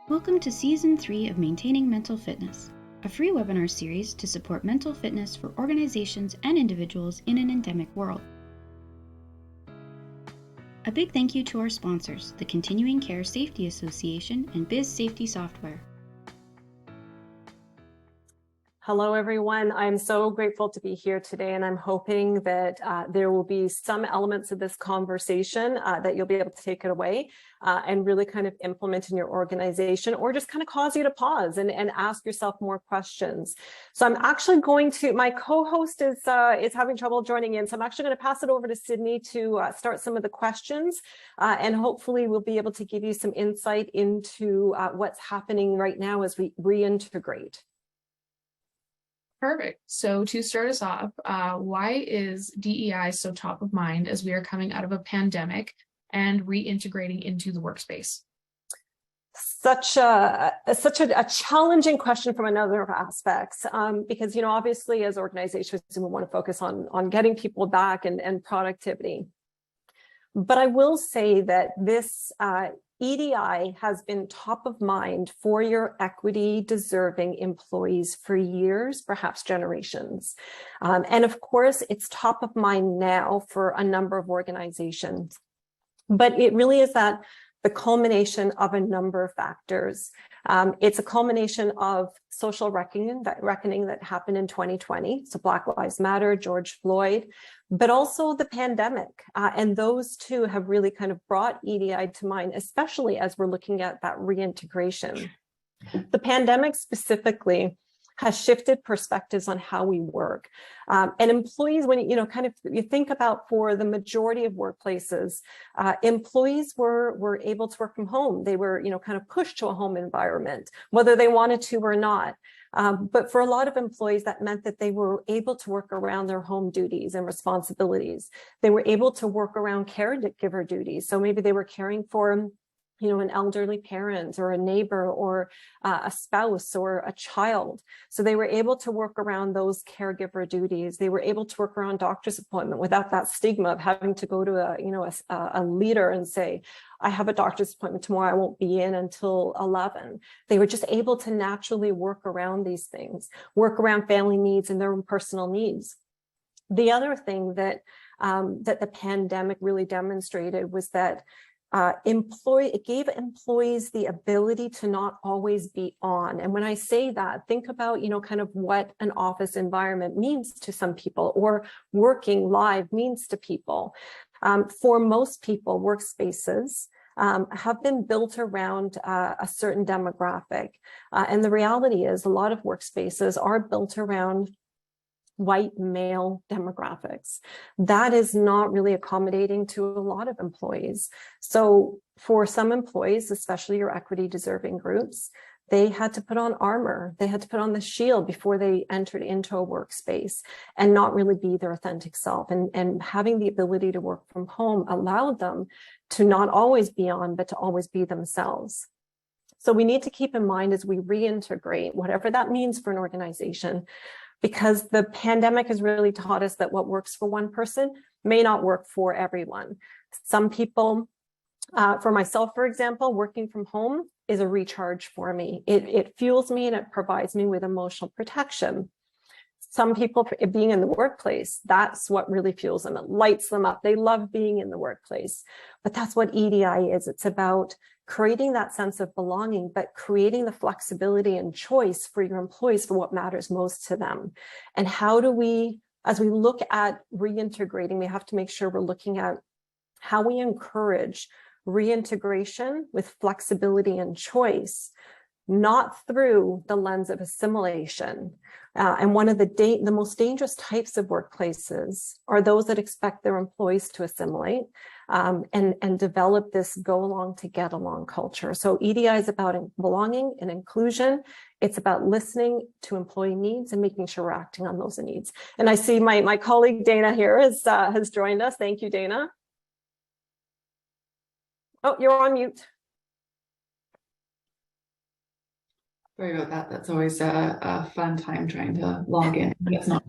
Welcome to Season 3 of Maintaining Mental Fitness, a free webinar series to support mental fitness for organizations and individuals in an endemic world. A big thank you to our sponsors, the Continuing Care Safety Association and Biz Safety Software. Hello, everyone. I'm so grateful to be here today, and I'm hoping that there will be some elements of this conversation that you'll be able to take it away and really kind of implement in your organization, or just kind of cause you to pause and ask yourself more questions. So I'm actually going to, my co-host is having trouble joining in, so I'm actually going to pass it over to Sydney to start some of the questions, and hopefully we'll be able to give you some insight into what's happening right now as we reintegrate. Perfect. So to start us off, why is DEI so top of mind as we are coming out of a pandemic and reintegrating into the workspace? Such a challenging question from a number of aspects, because, you know, obviously as organizations, we want to focus on getting people back and productivity. But I will say that this EDI has been top of mind for your equity deserving employees for years, perhaps generations. And of course, it's top of mind now for a number of organizations. But it really is that the culmination of a number of factors. It's a culmination of social reckoning that happened in 2020. So Black Lives Matter, George Floyd, but also the pandemic. And those two have really kind of brought EDI to mind, especially as we're looking at that reintegration. The pandemic specifically has shifted perspectives on how we work. And employees, when you think about, for the majority of workplaces, employees were able to work from home. They were, kind of pushed to a home environment, whether they wanted to or not. But for a lot of employees, that meant that they were able to work around their home duties and responsibilities. They were able to work around caregiver duties. So maybe they were caring for an elderly parent or a neighbor or a spouse or a child. So they were able to work around those caregiver duties. They were able to work around doctor's appointment without that stigma of having to go to a leader and say, I have a doctor's appointment tomorrow, I won't be in until 11. They were just able to naturally work around these things, work around family needs and their own personal needs. The other thing that the pandemic really demonstrated was that it gave employees the ability to not always be on. And when I say that, think about, kind of what an office environment means to some people, or working live means to people. For most people, workspaces have been built around a certain demographic. And the reality is a lot of workspaces are built around white male demographics. That is not really accommodating to a lot of employees. So for some employees, especially your equity deserving groups, they had to put on armor. They had to put on the shield before they entered into a workspace and not really be their authentic self. And having the ability to work from home allowed them to not always be on, but to always be themselves. So we need to keep in mind as we reintegrate, whatever that means for an organization, because the pandemic has really taught us that what works for one person may not work for everyone. Some people, for myself, for example, working from home is a recharge for me. It fuels me and it provides me with emotional protection. Some people, being in the workplace, that's what really fuels them. It lights them up. They love being in the workplace. But that's what EDI is. It's about creating that sense of belonging, but creating the flexibility and choice for your employees for what matters most to them. And how do we, as we look at reintegrating, we have to make sure we're looking at how we encourage reintegration with flexibility and choice, not through the lens of assimilation. And one of the most dangerous types of workplaces are those that expect their employees to assimilate and develop this go along to get along culture. So EDI is about belonging and inclusion. It's about listening to employee needs and making sure we're acting on those needs. And I see my colleague Daena here has joined us. Thank you, Daena. Oh, you're on mute. Sorry about that. That's always a fun time trying to log in. It's not.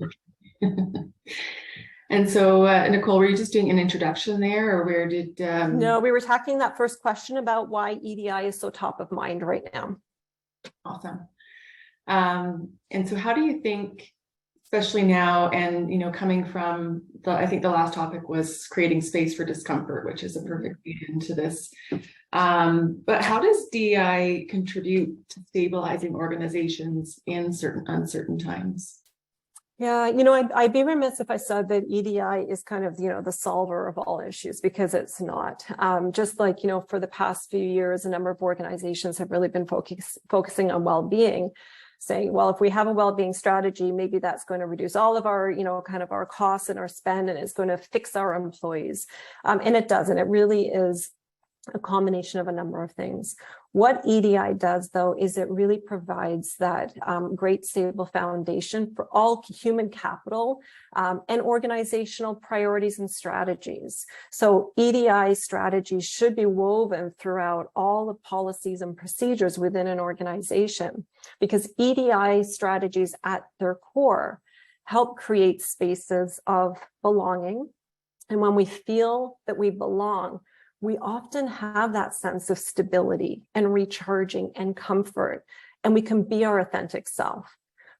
And so, Nicole, were you just doing an introduction there, or where did? No, we were tackling that first question about why EDI is so top of mind right now. Awesome. And so how do you think, especially now, and coming from I think the last topic was creating space for discomfort, which is a perfect lead into this. But how does DEI contribute to stabilizing organizations in certain uncertain times? Yeah, I'd be remiss if I said that EDI is kind of, the solver of all issues, because it's not. Just like, for the past few years, a number of organizations have really been focusing on well-being, saying, well, if we have a well-being strategy, maybe that's going to reduce all of our, kind of our costs and our spend, and it's going to fix our employees. And it doesn't. It really is a combination of a number of things. What EDI does, though, is it really provides that great stable foundation for all human capital and organizational priorities and strategies. So EDI strategies should be woven throughout all the policies and procedures within an organization, because EDI strategies at their core help create spaces of belonging. And when we feel that we belong, we often have that sense of stability and recharging and comfort, and we can be our authentic self.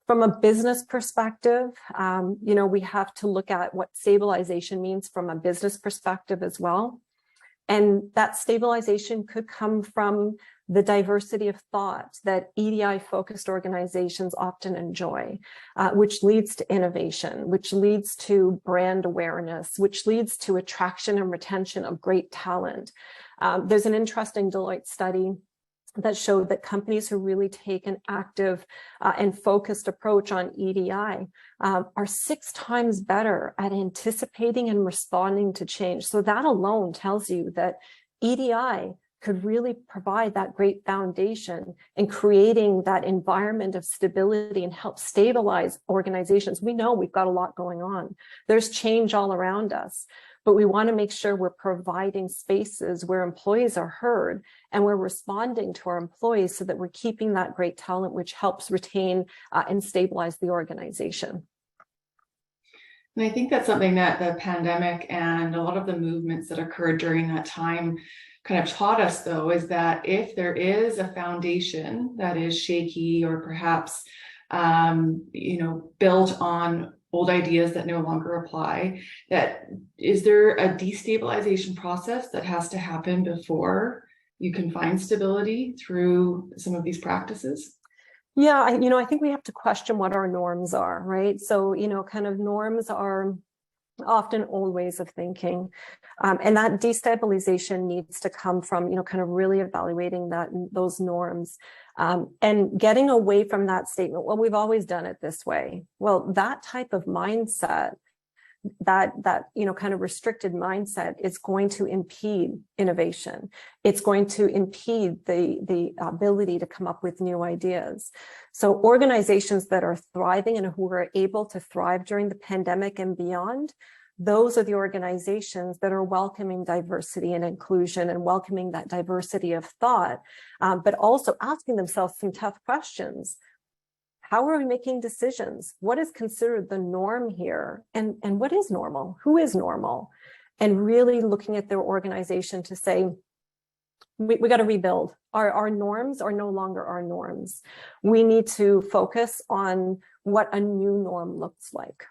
From a business perspective, we have to look at what stabilization means from a business perspective as well. And that stabilization could come from the diversity of thought that EDI-focused organizations often enjoy, which leads to innovation, which leads to brand awareness, which leads to attraction and retention of great talent. There's an interesting Deloitte study that showed that companies who really take an active and focused approach on EDI are 6 times better at anticipating and responding to change. So that alone tells you that EDI could really provide that great foundation in creating that environment of stability and help stabilize organizations. We know we've got a lot going on. There's change all around us, but we want to make sure we're providing spaces where employees are heard and we're responding to our employees so that we're keeping that great talent, which helps retain and stabilize the organization. And I think that's something that the pandemic and a lot of the movements that occurred during that time kind of taught us, though, is that if there is a foundation that is shaky or perhaps, built on old ideas that no longer apply, that is there a destabilization process that has to happen before you can find stability through some of these practices? Yeah, I think we have to question what our norms are, right? So, kind of norms are often old ways of thinking. And that destabilization needs to come from, kind of really evaluating those norms and getting away from that statement. Well, we've always done it this way. Well, that type of mindset, that kind of restricted mindset is going to impede innovation. It's going to impede the ability to come up with new ideas. So organizations that are thriving and who are able to thrive during the pandemic and beyond, those are the organizations that are welcoming diversity and inclusion and welcoming that diversity of thought, but also asking themselves some tough questions. How are we making decisions? What is considered the norm here? And what is normal? Who is normal? And really looking at their organization to say, we got to rebuild. Our norms are no longer our norms. We need to focus on what a new norm looks like.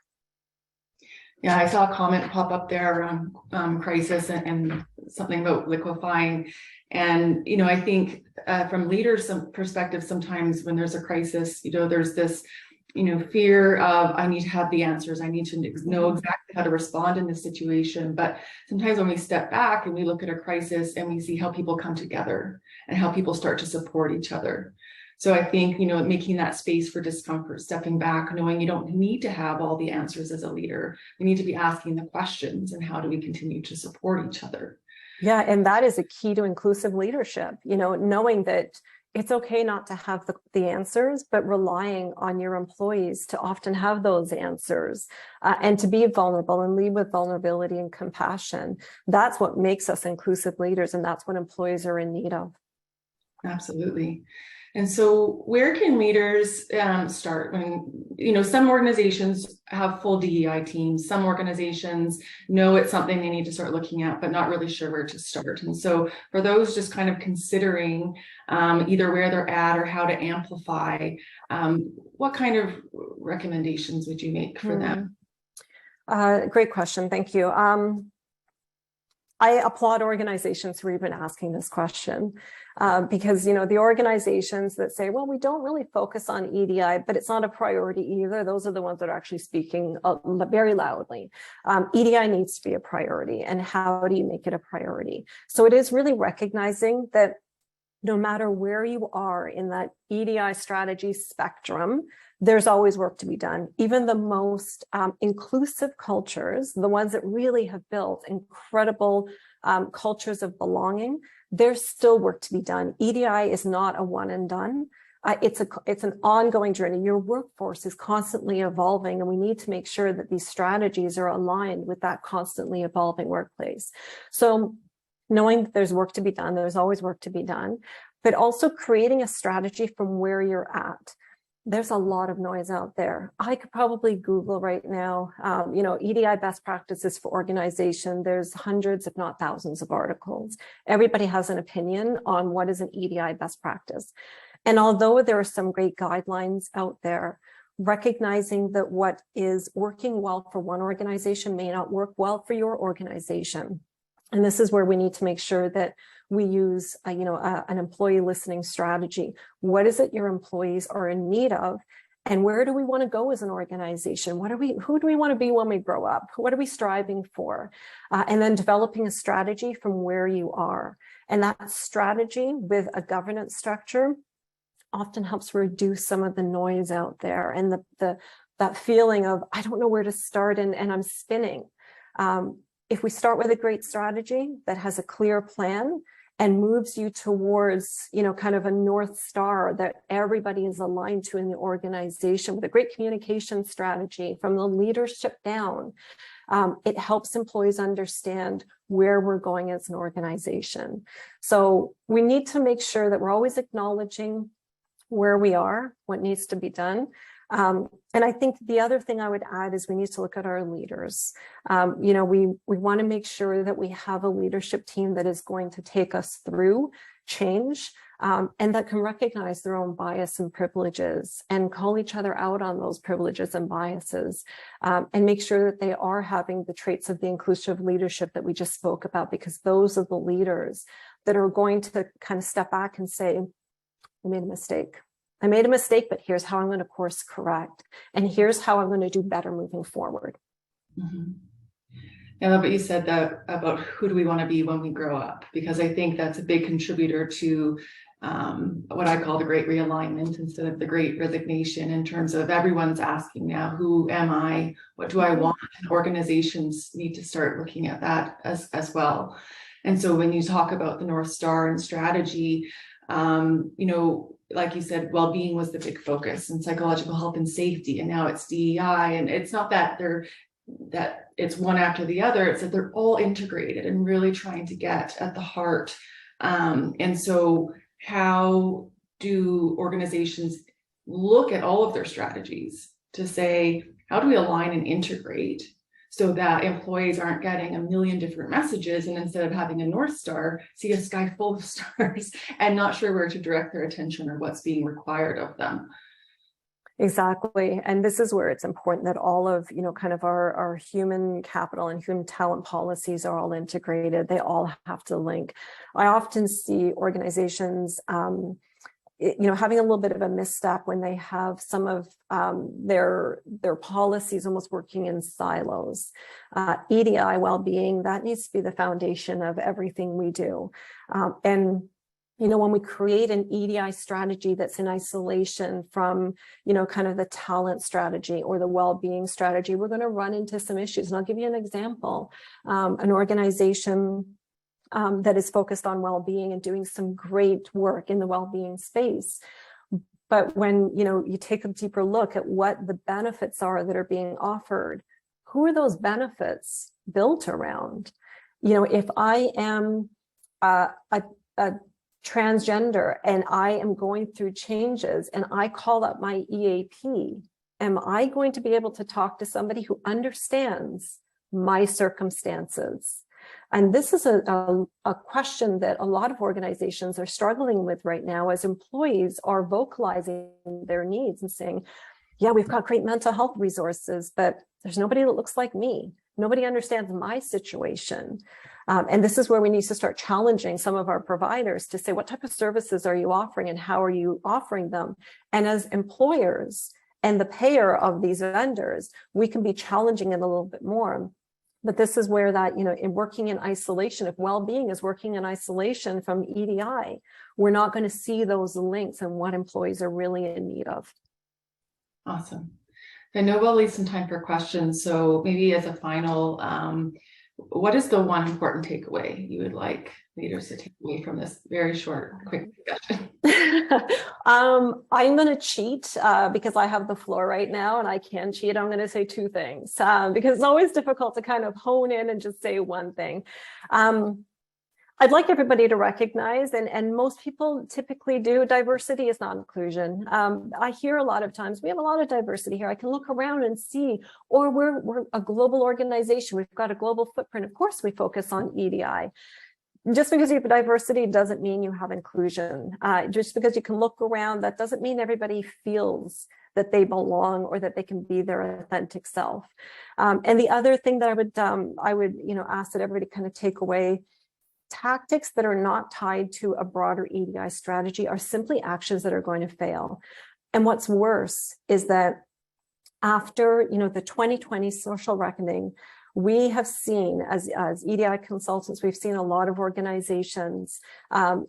Yeah, I saw a comment pop up there around crisis and something about liquefying. And, I think from leaders' perspective, sometimes when there's a crisis, there's this, fear of, I need to have the answers. I need to know exactly how to respond in this situation. But sometimes when we step back and we look at a crisis and we see how people come together and how people start to support each other. So I think, making that space for discomfort, stepping back, knowing you don't need to have all the answers as a leader. We need to be asking the questions, and how do we continue to support each other? Yeah, and that is a key to inclusive leadership, knowing that it's okay not to have the answers, but relying on your employees to often have those answers and to be vulnerable and lead with vulnerability and compassion. That's what makes us inclusive leaders, and that's what employees are in need of. Absolutely. And so where can leaders start when, some organizations have full DEI teams, some organizations know it's something they need to start looking at, but not really sure where to start. And so for those just kind of considering either where they're at or how to amplify, what kind of recommendations would you make for them? Great question. Thank you. I applaud organizations who are even asking this question because, the organizations that say, well, we don't really focus on EDI, but it's not a priority either. Those are the ones that are actually speaking very loudly. EDI needs to be a priority. And how do you make it a priority? So it is really recognizing that no matter where you are in that EDI strategy spectrum, there's always work to be done. Even the most inclusive cultures, the ones that really have built incredible cultures of belonging, there's still work to be done. EDI is not a one and done. It's an ongoing journey. Your workforce is constantly evolving, and we need to make sure that these strategies are aligned with that constantly evolving workplace. So knowing that there's work to be done, there's always work to be done, but also creating a strategy from where you're at. There's a lot of noise out there. I could probably Google right now, EDI best practices for organization. There's hundreds, if not thousands of articles. Everybody has an opinion on what is an EDI best practice. And although there are some great guidelines out there, recognizing that what is working well for one organization may not work well for your organization. And this is where we need to make sure that we use, an employee listening strategy. What is it your employees are in need of? And where do we want to go as an organization? Who do we want to be when we grow up? What are we striving for? And then developing a strategy from where you are. And that strategy with a governance structure often helps reduce some of the noise out there and that feeling of, I don't know where to start and I'm spinning. If we start with a great strategy that has a clear plan and moves you towards, kind of a North Star that everybody is aligned to in the organization with a great communication strategy from the leadership down, it helps employees understand where we're going as an organization. So we need to make sure that we're always acknowledging where we are, what needs to be done. And I think the other thing I would add is we need to look at our leaders. We want to make sure that we have a leadership team that is going to take us through change and that can recognize their own bias and privileges and call each other out on those privileges and biases and make sure that they are having the traits of the inclusive leadership that we just spoke about, because those are the leaders that are going to kind of step back and say, I made a mistake. But here's how I'm going to course correct. And here's how I'm going to do better moving forward. Mm-hmm. I love what you said that about who do we want to be when we grow up, because I think that's a big contributor to what I call the great realignment instead of the great resignation, in terms of everyone's asking now, who am I? What do I want? And organizations need to start looking at that as well. And so when you talk about the North Star and strategy, like you said, well-being was the big focus, and psychological health and safety, and now it's DEI. And it's not that it's one after the other, it's that they're all integrated and really trying to get at the heart. And so how do organizations look at all of their strategies to say, how do we align and integrate so that employees aren't getting a million different messages, and instead of having a North Star, see a sky full of stars and not sure where to direct their attention or what's being required of them? Exactly. And this is where it's important that all of, kind of our human capital and human talent policies are all integrated. They all have to link. I often see organizations, having a little bit of a misstep when they have some of their policies almost working in silos. EDI well-being, that needs to be the foundation of everything we do. And when we create an EDI strategy that's in isolation from, kind of the talent strategy or the well-being strategy, we're going to run into some issues. And I'll give you an example. An organization that is focused on well-being and doing some great work in the well-being space. But when, you take a deeper look at what the benefits are that are being offered, who are those benefits built around? If I am a transgender and I am going through changes and I call up my EAP, am I going to be able to talk to somebody who understands my circumstances? And this is a question that a lot of organizations are struggling with right now as employees are vocalizing their needs and saying, yeah, we've got great mental health resources, but there's nobody that looks like me. Nobody understands my situation. And this is where we need to start challenging some of our providers to say, what type of services are you offering and how are you offering them? And as employers and the payer of these vendors, we can be challenging it a little bit more. But this is where that, in working in isolation, if well-being is working in isolation from EDI, we're not going to see those links and what employees are really in need of. Awesome. I know we'll leave some time for questions. So maybe as a final, what is the one important takeaway you would like leaders to take away from this very short, quick discussion? I'm going to cheat because I have the floor right now and I can cheat. I'm going to say two things because it's always difficult to kind of hone in and just say one thing. I'd like everybody to recognize, and most people typically do, diversity is not inclusion. I hear a lot of times, we have a lot of diversity here. I can look around and see, or we're a global organization. We've got a global footprint. Of course, we focus on EDI. Just because you have diversity doesn't mean you have inclusion. Just because you can look around, that doesn't mean everybody feels that they belong or that they can be their authentic self. And the other thing that I would ask that everybody kind of take away, tactics that are not tied to a broader EDI strategy are simply actions that are going to fail. And what's worse is that after the 2020 social reckoning, we have seen as EDI consultants, we've seen a lot of organizations,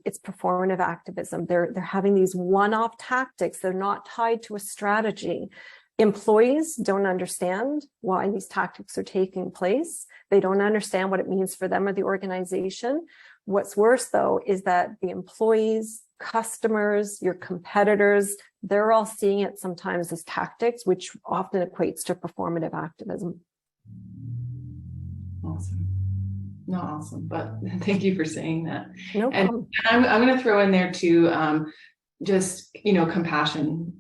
it's performative activism. They're having these one-off tactics. They're not tied to a strategy. Employees don't understand why these tactics are taking place. They don't understand what it means for them or the organization. What's worse, though, is that the employees, customers, your competitors, they're all seeing it sometimes as tactics, which often equates to performative activism. Awesome. Not awesome, but thank you for saying that. No problem. And I'm going to throw in there too, just, compassion.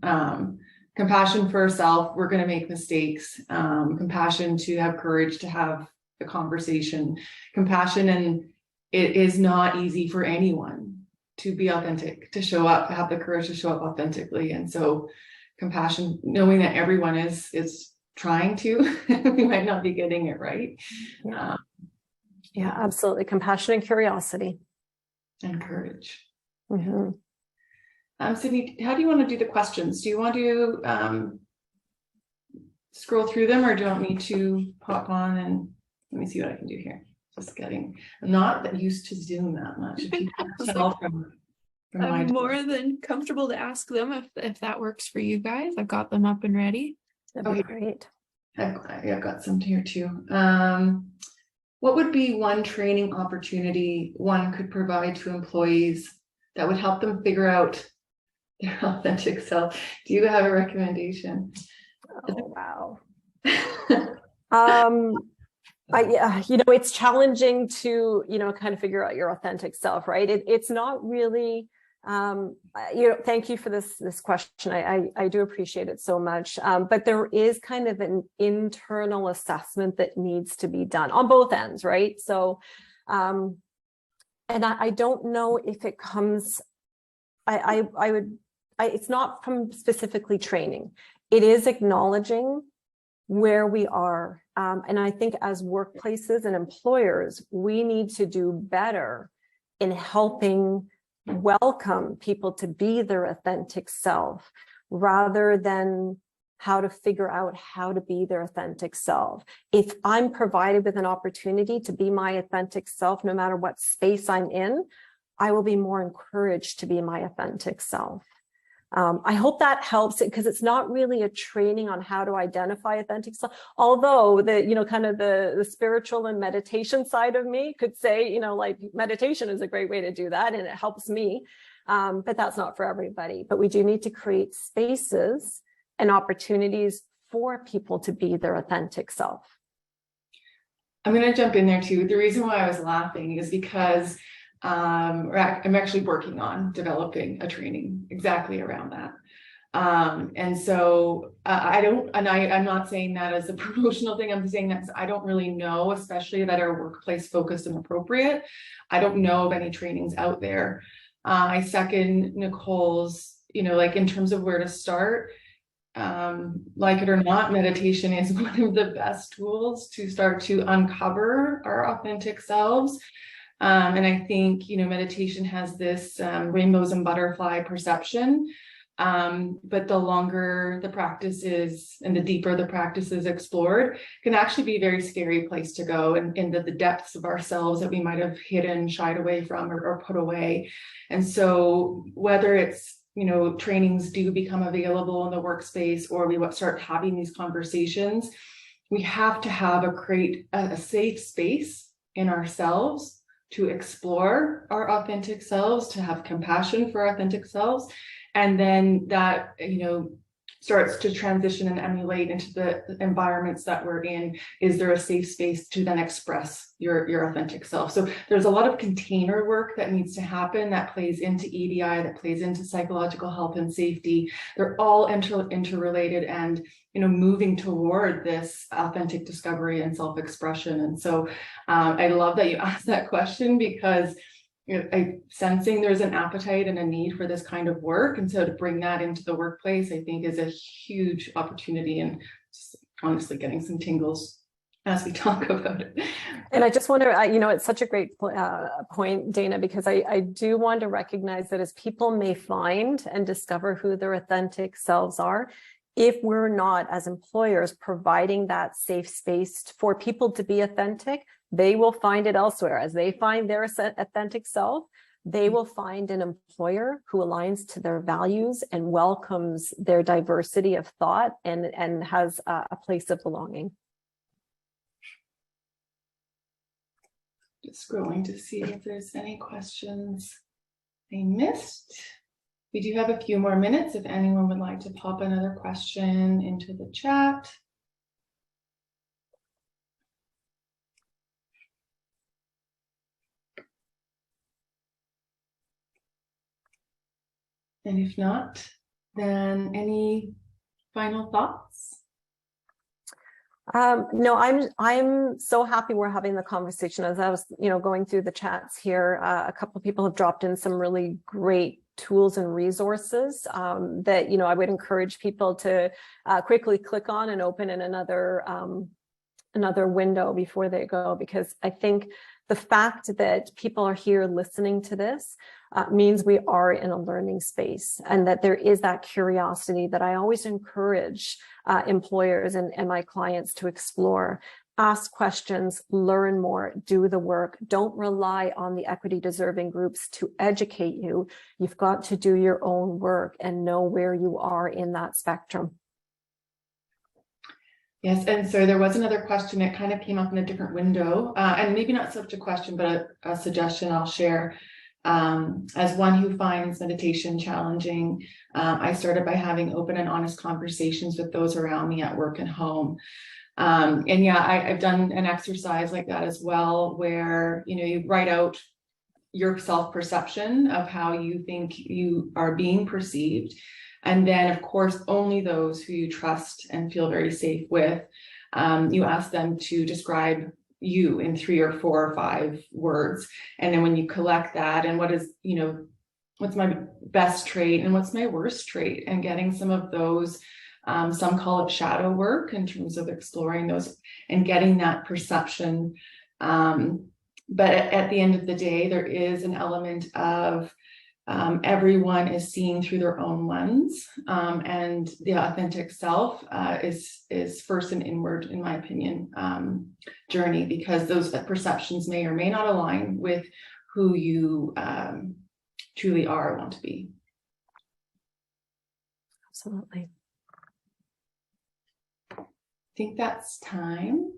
Compassion for ourselves. We're going to make mistakes. Compassion to have courage to have a conversation. Compassion, and it is not easy for anyone to be authentic, to show up, have the courage to show up authentically. And so compassion, knowing that everyone is trying to, we might not be getting it right. Yeah, absolutely. Compassion and curiosity. And courage. Mm-hmm. Sydney, how do you want to do the questions? Do you want to scroll through them, or do you want me to pop on and let me see what I can do here? I'm not that used to Zoom that much. I'm more than comfortable to ask them if that works for you guys. I've got them up and ready. That'd be great. I've got some here too. What would be one training opportunity one could provide to employees that would help them figure out their authentic self? Do you have a recommendation? Oh, wow. It's challenging to, kind of figure out your authentic self, right? It's not really, thank you for this question. I do appreciate it so much. But there is kind of an internal assessment that needs to be done on both ends, right? So, and I don't know if it comes, it's not from specifically training. It is acknowledging where we are. And I think as workplaces and employers, we need to do better in helping welcome people to be their authentic self, rather than how to figure out how to be their authentic self. If I'm provided with an opportunity to be my authentic self, no matter what space I'm in, I will be more encouraged to be my authentic self. I hope that helps, because it's not really a training on how to identify authentic self. Although the spiritual and meditation side of me could say, like meditation is a great way to do that, and it helps me. But that's not for everybody. But we do need to create spaces and opportunities for people to be their authentic self. I'm going to jump in there too. The reason why I was laughing is because I'm actually working on developing a training exactly around that. And so I'm not saying that as a promotional thing. I'm saying that I don't really know, especially that are workplace focused and appropriate. I don't know of any trainings out there. I second Nicole's, like in terms of where to start, like it or not, meditation is one of the best tools to start to uncover our authentic selves. And I think, meditation has this rainbows and butterfly perception. But the longer the practice is and the deeper the practice is explored, can actually be a very scary place to go, and into the depths of ourselves that we might have hidden, shied away from, or put away. And so whether it's, trainings do become available in the workspace, or we start having these conversations, we have to create a safe space in ourselves to explore our authentic selves, to have compassion for our authentic selves. And then that, starts to transition and emulate into the environments that we're in. Is there a safe space to then express your authentic self? So there's a lot of container work that needs to happen that plays into EDI, that plays into psychological health and safety. They're all interrelated and, moving toward this authentic discovery and self-expression. And so I love that you asked that question, because I'm sensing there's an appetite and a need for this kind of work. And so to bring that into the workplace, I think is a huge opportunity, and just honestly getting some tingles as we talk about it. And I just wonder, it's such a great point, Daena, because I do want to recognize that as people may find and discover who their authentic selves are, if we're not, as employers, providing that safe space for people to be authentic, they will find it elsewhere. As they find their authentic self, they will find an employer who aligns to their values and welcomes their diversity of thought and has a place of belonging. Just scrolling to see if there's any questions I missed. We do have a few more minutes if anyone would like to pop another question into the chat. And if not, then any final thoughts? No, I'm so happy we're having the conversation. As I was, going through the chats here, a couple of people have dropped in some really great tools and resources that, I would encourage people to quickly click on and open in another window before they go, because I think the fact that people are here listening to this means we are in a learning space, and that there is that curiosity that I always encourage employers and my clients to explore. Ask questions, learn more, do the work. Don't rely on the equity deserving groups to educate you. You've got to do your own work and know where you are in that spectrum. Yes, and so there was another question that kind of came up in a different window, and maybe not such a question, but a suggestion I'll share. As one who finds meditation challenging, I started by having open and honest conversations with those around me at work and home. And yeah, I've done an exercise like that as well, where, you write out your self-perception of how you think you are being perceived. And then, of course, only those who you trust and feel very safe with, you ask them to describe you in 3 or 4 or 5 words. And then when you collect that, and what is, what's my best trait and what's my worst trait, and getting some of those, some call it shadow work, in terms of exploring those and getting that perception. But at the end of the day, there is an element of everyone is seeing through their own lens, and the authentic self is first an inward, in my opinion, journey, because those perceptions may or may not align with who you truly are or want to be. Absolutely. I think that's time.